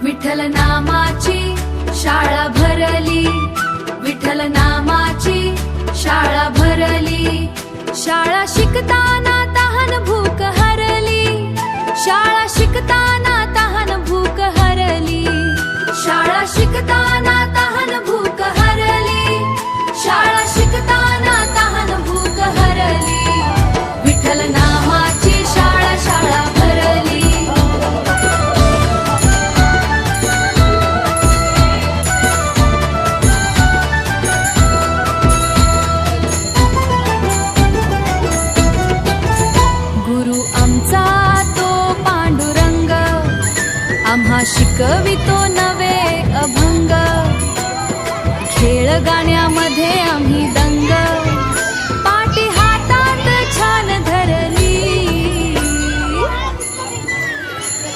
विठ्ठल नामाची शाळा भरली, विठ्ठल नामाची शाळा भरली। शाळा शिकताना तहान भूक हरली, शाळा शिकताना तहान भूक हरली, शाळा शिकताना तहान भूक हरली, शाळा शिकताना तहान भूक हरली। विठ्ठल नामाची शाळा शाळा भरली। गुरु आमचा तो पांडुरंग, आम्हा शिकवितो नवे अभंग। खेळ गाण्यामध्ये आम्ही दंग, पाटी हातात छान धरली।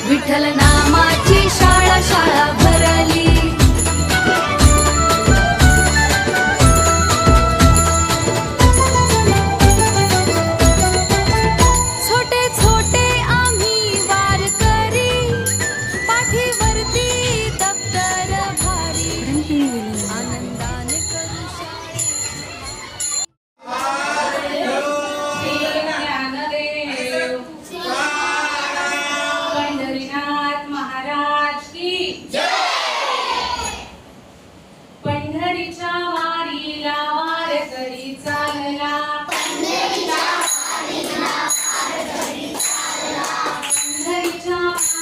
विठ्ठल नामाची शाळा शाळा भरली। छोटे छोटे आम्ही वारकरी, पाठीवरती दप्तर भारी, आनंदाने करू पंढरीनाथ महाराज की जय। पंढरीच्या वारीला वारकरी चालला, पंढरीच्या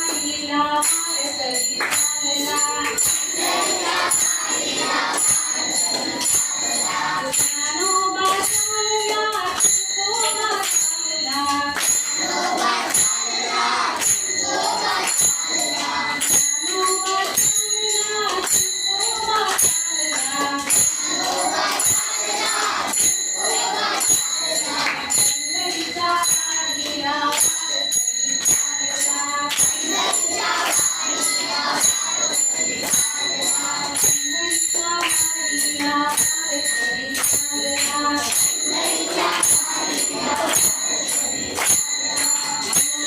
वारीला वारकरी चालला। ज्ञानोबा चालला, तुकोबा चालला, ज्ञानोबा चालला, तुकोबा चालला। पंढरीच्या वारीला वारकरी चालला, पंढरीच्या वारीला वारकरी चालला, पंढरीच्या वारीला वारकरी चालला, पंढरीच्या वारीला वारकरी चालला।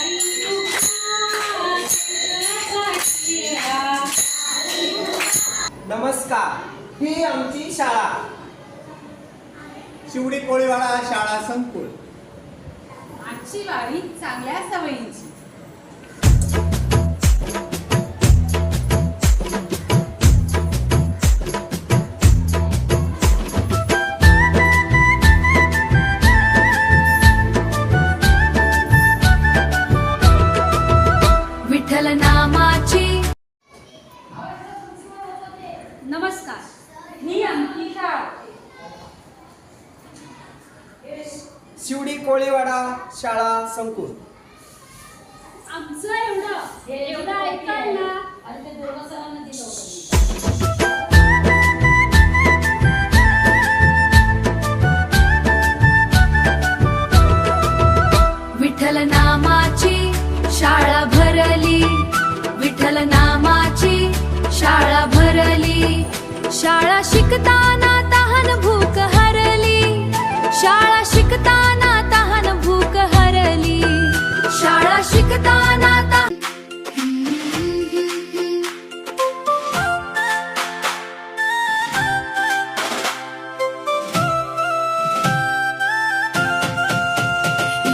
आई तुका केळाचा नमस्कार, ही आमची शाळा शिवडी कोळीवाडा शाळा संकुल। आजची वारी चांगल्या सवयींची। विठ्ठल नामाची। नमस्कार, मी अंकिता। शिवडी कोळीवाडा शाळा संकुल। आमचं एवढं ऐकायला विठ्ठल नामाची शाळा भरली, विठ्ठल नामाची शाळा भरली। शाळा शिकताना तहान भूक हरली, शाळा शिकताना तहान भूक हरली, शाळा शिकताना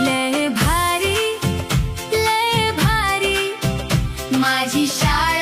लय भारी माझी शाळा।